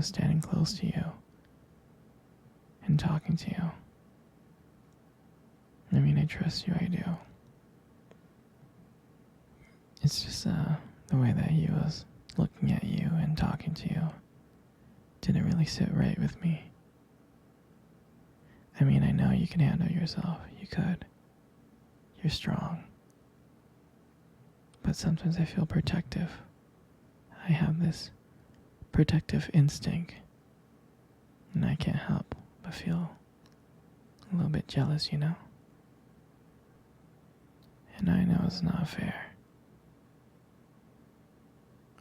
was standing close to you and talking to you. I mean, I trust you, I do. It's just the way that he was looking at you and talking to you didn't really sit right with me. I mean, I know you can handle yourself. You could. You're strong. But sometimes I feel protective. I have this protective instinct. And I can't help but feel a little bit jealous, you know? And I know it's not fair.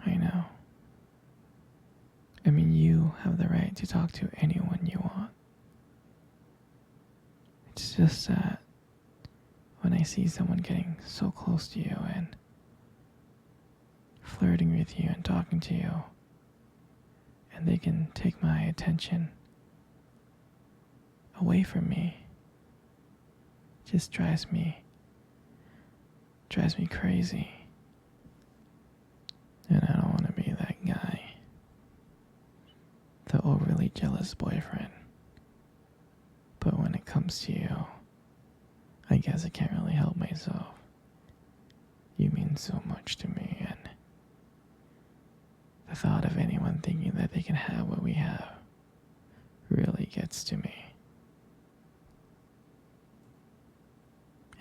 I know. I mean, you have the right to talk to anyone you want. It's just that when I see someone getting so close to you and flirting with you and talking to you, and they can take my attention away from me, it just drives me crazy. And I don't want to be that guy, the overly jealous boyfriend. But when it comes to you, I guess I can't really help myself. You mean so much to me, and the thought of anyone thinking that they can have what we have really gets to me.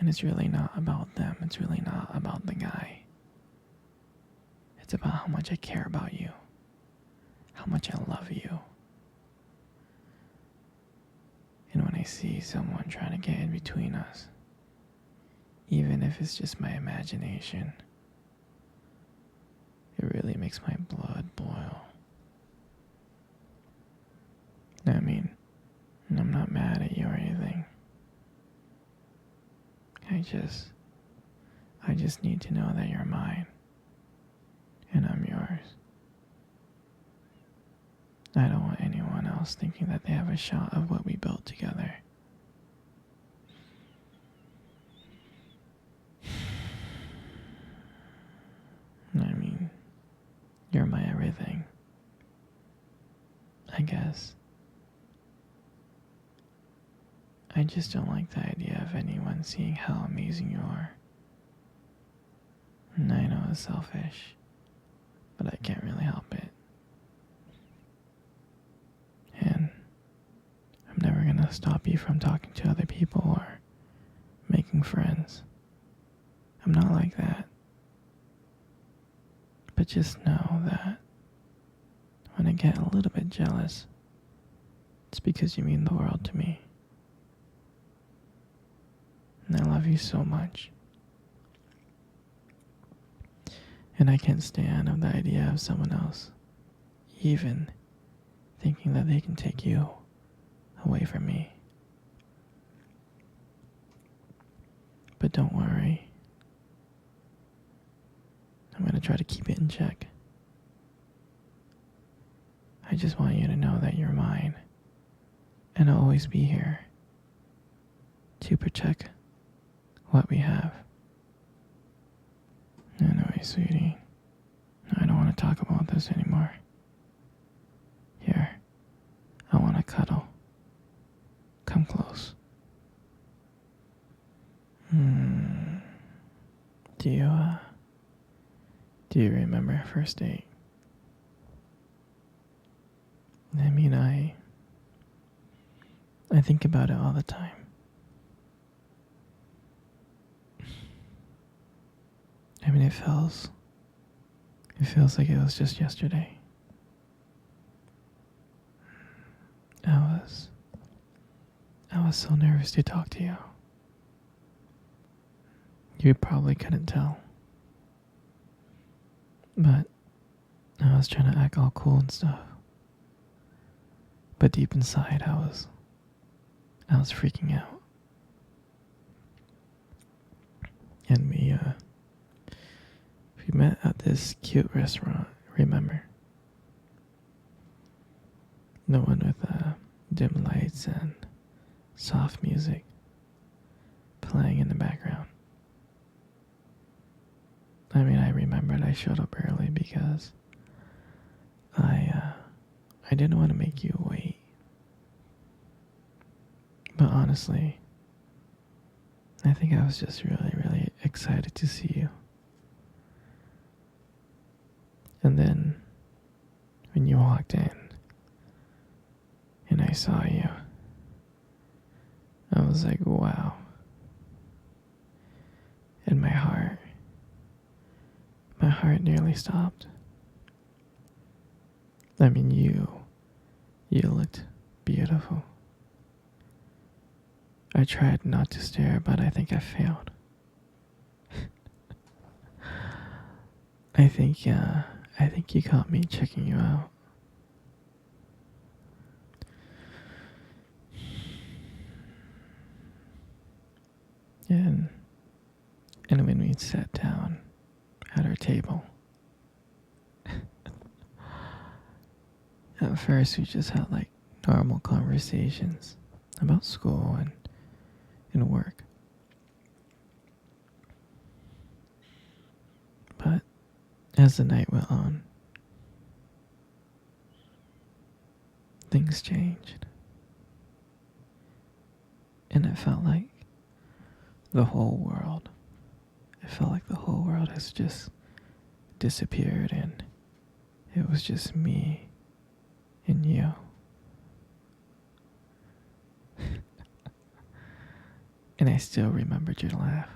And it's really not about them. It's really not about the guy. It's about how much I care about you, how much I love you. And when I see someone trying to get in between us, even if it's just my imagination, it really makes my blood boil. I mean, I'm not mad at you or anything. I just need to know that you're mine, and I'm yours. I don't want anyone else thinking that they have a shot of what we built together. I mean, you're my everything, I guess. I just don't like the idea of anyone seeing how amazing you are. And I know it's selfish, but I can't really help it. And I'm never gonna stop you from talking to other people or making friends. I'm not like that. But just know that when I get a little bit jealous, it's because you mean the world to me. And I love you so much. And I can't stand of the idea of someone else even thinking that they can take you away from me. But don't worry. I'm going to try to keep it in check. I just want you to know that you're mine. And I'll always be here to protect what we have. Anyway, sweetie, I don't want to talk about this anymore. Here, I want to cuddle. Come close. Do you remember our first date? I mean, I think about it all the time. I mean, it feels like it was just yesterday. I was so nervous to talk to you. You probably couldn't tell. But I was trying to act all cool and stuff. But deep inside, I was freaking out. And we met at this cute restaurant, remember? The one with dim lights and soft music playing in the background. I mean, I remembered I showed up early because I I didn't want to make you wait. But honestly, I think I was just really, really excited to see you. And then, when you walked in, and I saw you, I was like, wow. And my heart nearly stopped. I mean, you looked beautiful. I tried not to stare, but I think I failed. I think you caught me checking you out. And when we sat down at our table, at first we just had like normal conversations about school and work. But as the night went on, things changed. And it felt like the whole world has just disappeared, and it was just me and you. And I still remembered your laugh.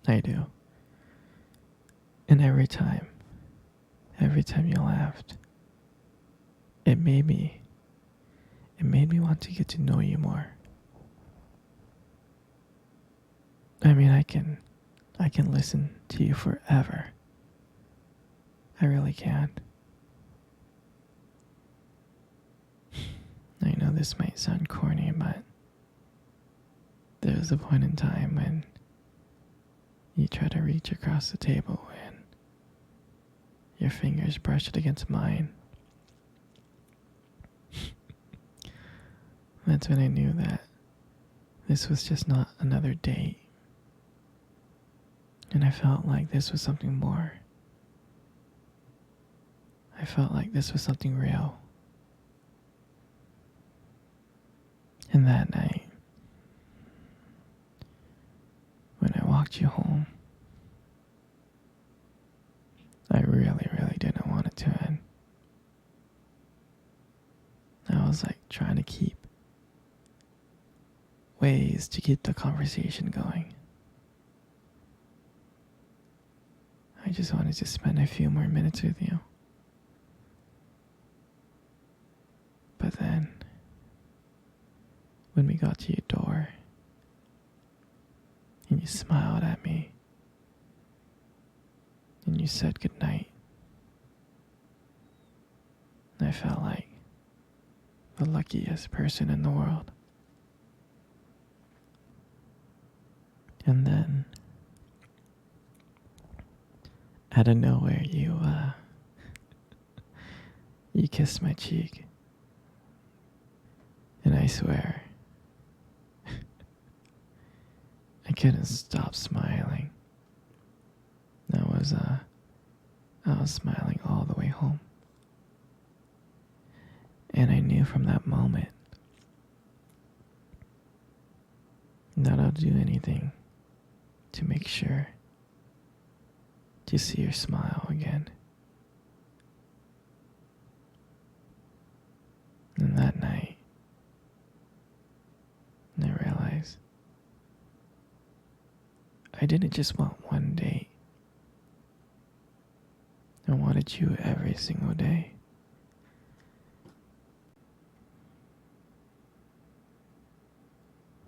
I do. And every time you laughed, it made me want to get to know you more. I mean, I can listen to you forever. I really can. I know this might sound corny, but there was a point in time when you tried to reach across the table and your fingers brushed against mine. That's when I knew that this was just not another date. And I felt like this was something more. I felt like this was something real. And that night, when I walked you home, I really, really didn't want it to end. I was like trying to keep ways to keep the conversation going. I just wanted to spend a few more minutes with you. But then, when we got to your door, and you smiled at me, and you said goodnight, I felt like the luckiest person in the world. And then, out of nowhere, you kissed my cheek. And I swear, I couldn't stop smiling. I was smiling all the way home. And I knew from that moment that I'll do anything to make sure to see your smile again. And that night, I realized I didn't just want one date. I wanted you every single day.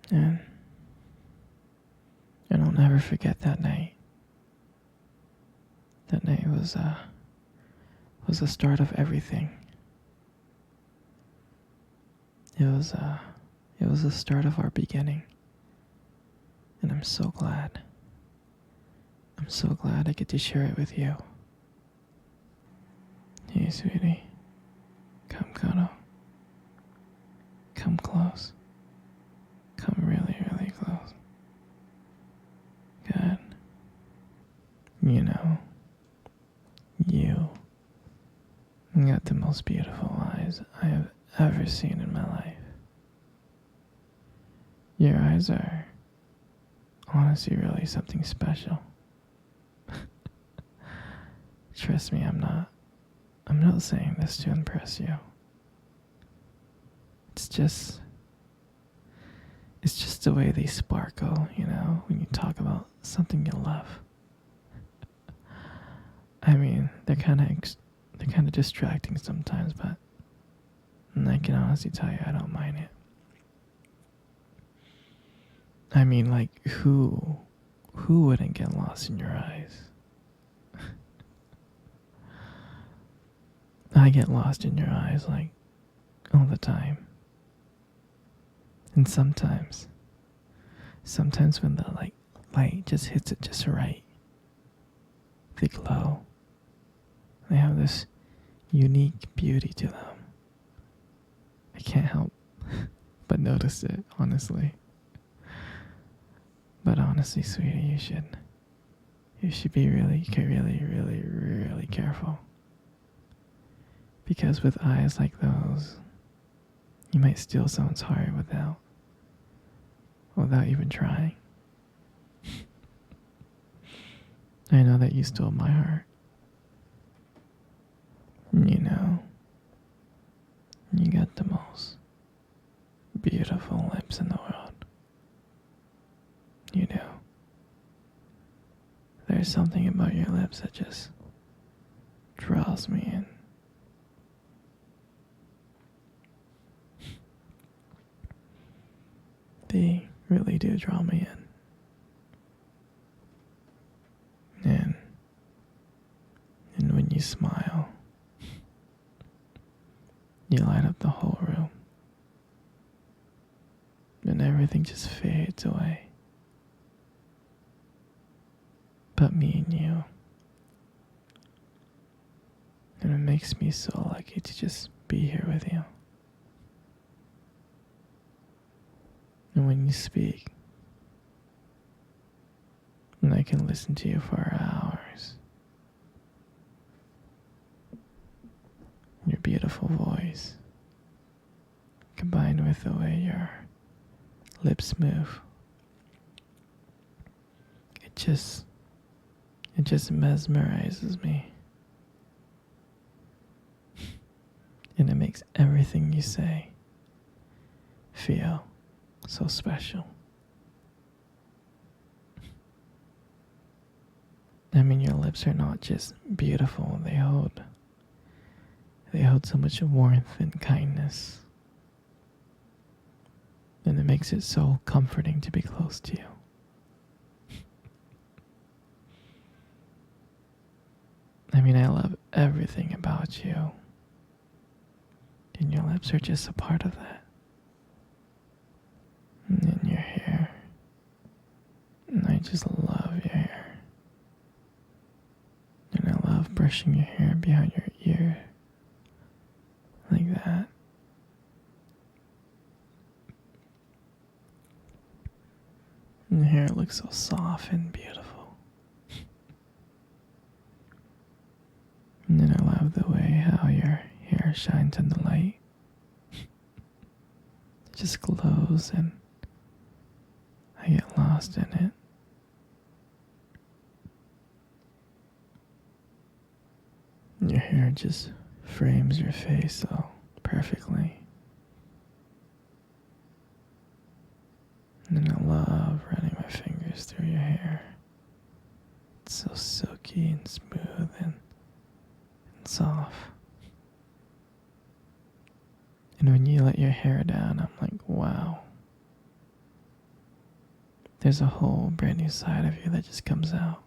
And I'll never forget that night. That night was the start of everything. It was the start of our beginning. And I'm so glad. I'm so glad I get to share it with you. Hey, sweetie. Come cuddle. Come close. Come really, really close. Good. You know, you You got the most beautiful eyes I have ever seen in my life. Your eyes are honestly really something special. Trust me, I'm not saying this to impress you. It's just the way they sparkle, when you talk about something you love. I mean, they're kind of distracting sometimes, but I can honestly tell you I don't mind it. I mean, like, who wouldn't get lost in your eyes? I get lost in your eyes, like, all the time. And sometimes when the light just hits it just right, they glow. They have this unique beauty to them. I can't help but notice it, honestly. But honestly, sweetie, you should be really, really, really, really careful. Because with eyes like those, you might steal someone's heart without even trying. I know that you stole my heart. You got the most beautiful lips in the world. You do. There's something about your lips that just draws me in. They really do draw me in. And when you smile, you light up the whole room. And everything just fades away. But me and you. And it makes me so lucky to just be here with you. And when you speak, and I can listen to you for hours. Your beautiful voice, combined with the way your lips move, it just mesmerizes me. And it makes everything you say feel so special. I mean, your lips are not just beautiful, they hold so much warmth and kindness. And it makes it so comforting to be close to you. I mean, I love everything about you. And your lips are just a part of that. And then your hair. And I just love your hair. And I love brushing your hair behind your ear. Like that. And the hair looks so soft and beautiful. And then I love the way how your hair shines in the light. It just glows and I get lost in it. And your hair just frames your face so perfectly. And then I love running my fingers through your hair. It's so silky and smooth and soft. And when you let your hair down, I'm like, wow. There's a whole brand new side of you that just comes out.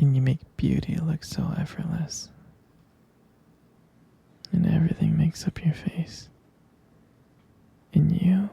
And you make beauty look so effortless. And everything makes up your face. And you